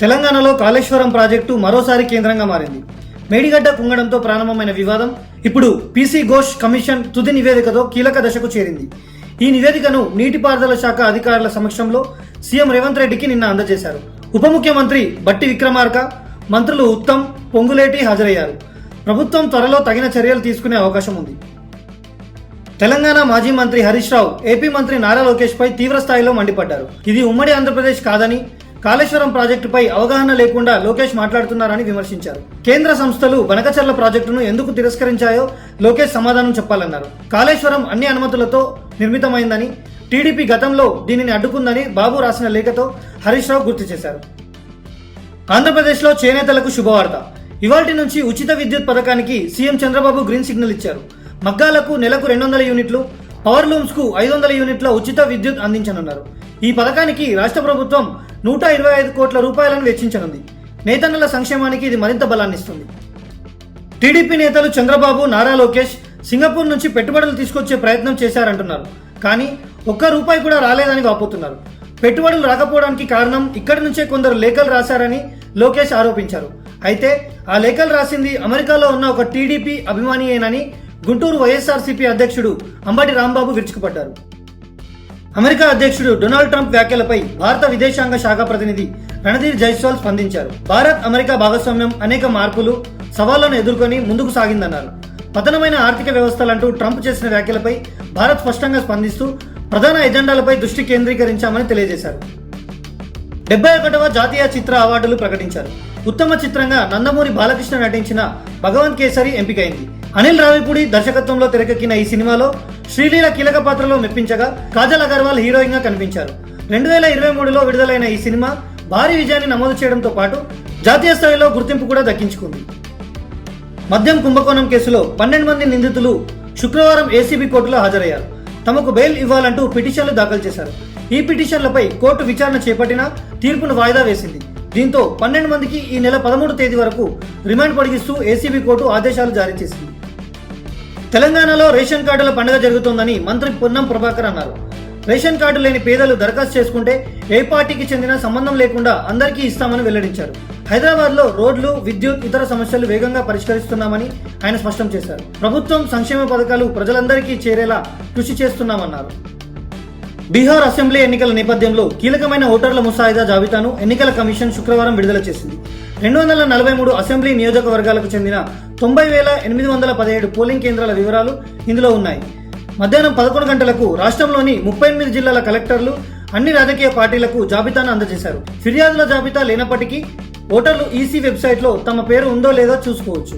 తెలంగాణలో కాళేశ్వరం ప్రాజెక్టు మరోసారి కేంద్రంగా మారింది. మేడిగడ్డ కుంగడంతో ప్రారంభమైన వివాదం ఇప్పుడు పీసీ ఘోష్ కమిషన్ తుది నివేదికతో కీలక దశకు చేరింది. ఈ నివేదికను నీటిపారుదల శాఖ అధికారుల సమక్షంలో సీఎం రేవంత్ రెడ్డికి నిన్న అందజేశారు. ఉప ముఖ్యమంత్రి బట్టి విక్రమార్క, మంత్రులు ఉత్తమ్, పొంగులేటి హాజరయ్యారు. ప్రభుత్వం త్వరలో తగిన చర్యలు తీసుకునే అవకాశం ఉంది. తెలంగాణ మాజీ మంత్రి హరీష్ రావు ఏపీ మంత్రి నారా లోకేష్ పై తీవ్ర స్థాయిలో మండిపడ్డారు. ఇది ఉమ్మడి ఆంధ్రప్రదేశ్ కాదని, కాళేశ్వరం ప్రాజెక్టుపై అవగాహన లేకుండా లోకేష్ మాట్లాడుతున్నారని విమర్శించారు. కేంద్ర సంస్థలు బనకచర్ల ప్రాజెక్టును ఎందుకు తిరస్కరించాయో లోకేష్ సమాధానం చెప్పాలన్నారు. కాళేశ్వరం అన్ని అనుమతులతో నిర్మితమైందని, టీడీపీ గతంలో దీనిని అడ్డుకుందని బాబు రాసిన లేఖతో హరీష్ రావు గుర్తు చేశారు. ఆంధ్రప్రదేశ్లో చేనేతలకు శుభవార్త. ఇవాల్టి నుంచి ఉచిత విద్యుత్ పథకానికి సీఎం చంద్రబాబు గ్రీన్ సిగ్నల్ ఇచ్చారు. మగ్గాలకు నెలకు 200 యూనిట్లు, పవర్ లూమ్స్ కు 500 యూనిట్ల ఉచిత విద్యుత్ అందించనున్నారు. ఈ పథకానికి రాష్ట్ర ప్రభుత్వం 125 కోట్ల రూపాయలను వెచ్చించనుంది. నేతన్నల సంక్షేమానికి ఇది మరింత బలాన్నిస్తుంది. టీడీపీ నేతలు చంద్రబాబు, నారా లోకేష్ సింగపూర్ నుంచి పెట్టుబడులు తీసుకొచ్చే ప్రయత్నం చేశారంటున్నారు. కానీ ఒక్క రూపాయి కూడా రాలేదని వాపోతున్నారు. పెట్టుబడులు రాకపోవడానికి కారణం ఇక్కడి నుంచే కొందరు లేఖలు రాశారని లోకేష్ ఆరోపించారు. అయితే ఆ లేఖలు రాసింది అమెరికాలో ఉన్న ఒక టీడీపీ అభిమానియేనని గుంటూరు వైఎస్ఆర్సీపీ అధ్యక్షుడు అంబటి రాంబాబు విరుచుకుపడ్డారు. అమెరికా అధ్యక్షుడు డొనాల్డ్ ట్రంప్ వ్యాఖ్యలపై భారత విదేశాంగ శాఖ ప్రతినిధి రణధీర్ జైస్వాల్ స్పందించారు. భారత్ అమెరికా భాగస్వామ్యం అనేక మార్పులు, సవాళ్లను ఎదుర్కొని ముందుకు సాగిందన్నారు. పతనమైన ఆర్థిక వ్యవస్థలంటూ ట్రంప్ చేసిన వ్యాఖ్యలపై భారత్ స్పష్టంగా స్పందిస్తూ ప్రధాన ఎజెండాలపై దృష్టి కేంద్రీకరించామని తెలియజేశారు. 71వ జాతీయ చిత్ర అవార్డులు ప్రకటించారు. ఉత్తమ చిత్రంగా నందమూరి బాలకృష్ణ నటించిన భగవంత్ కేసరి ఎంపికైంది. అనిల్ రావిపూడి దర్శకత్వంలో తెరకెక్కిన ఈ సినిమాలో శ్రీలీల కీలక పాత్రలో మెప్పించగా కాజల్ అగర్వాల్ హీరోయిన్ గా కనిపించారు. 2023లో విడుదలైన ఈ సినిమా భారీ విజయాన్ని నమోదు చేయడంతో పాటు జాతీయ స్థాయిలో గుర్తింపు కూడా దక్కించుకుంది. మద్యం కుంభకోణం కేసులో 12 మంది నిందితులు శుక్రవారం ఏసీబీ కోర్టులో హాజరయ్యారు. తమకు బెయిల్ ఇవ్వాలంటూ పిటిషన్లు దాఖలు చేశారు. ఈ పిటిషన్లపై కోర్టు విచారణ చేపట్టినా తీర్పును వాయిదా వేసింది. దీంతో 12 మందికి ఈ నెల 13 తేదీ వరకు రిమాండ్ పొడిగిస్తూ ఏసీబీ కోర్టు ఆదేశాలు జారీ చేసింది. తెలంగాణలో రేషన్ కార్డుల పండుగ జరుగుతోందని మంత్రి పొన్నం ప్రభాకర్ అన్నారు. రేషన్ కార్డు లేని పేదలు దరఖాస్తు చేసుకుంటే ఏ పార్టీకి చెందిన సంబంధం లేకుండా అందరికీ ఇస్తామని వెల్లడించారు. హైదరాబాద్లో రోడ్లు, విద్యుత్, ఇతర సమస్యలు వేగంగా పరిష్కరిస్తున్నామని ఆయన స్పష్టం చేశారు. ప్రభుత్వం సంక్షేమ పథకాలు ప్రజలందరికీ చేరేలా కృషి చేస్తున్నామన్నారు. బీహార్ అసెంబ్లీ ఎన్నికల నేపథ్యంలో కీలకమైన ఓటర్ల ముసాయిదా జాబితాను ఎన్నికల కమిషన్ శుక్రవారం విడుదల చేసింది. 243 అసెంబ్లీ నియోజకవర్గాలకు చెందిన 90,817 పోలింగ్ కేంద్రాల వివరాలు ఇందులో ఉన్నాయి. మధ్యాహ్నం 11 గంటలకు రాష్ట్రంలోని 38 జిల్లాల కలెక్టర్లు అన్ని రాజకీయ పార్టీలకు జాబితాను అందజేశారు. ఫిర్యాదుల జాబితా లేనప్పటికీ ఓటర్లు ఈసీ వెబ్సైట్లో తమ పేరు ఉందో లేదో చూసుకోవచ్చు.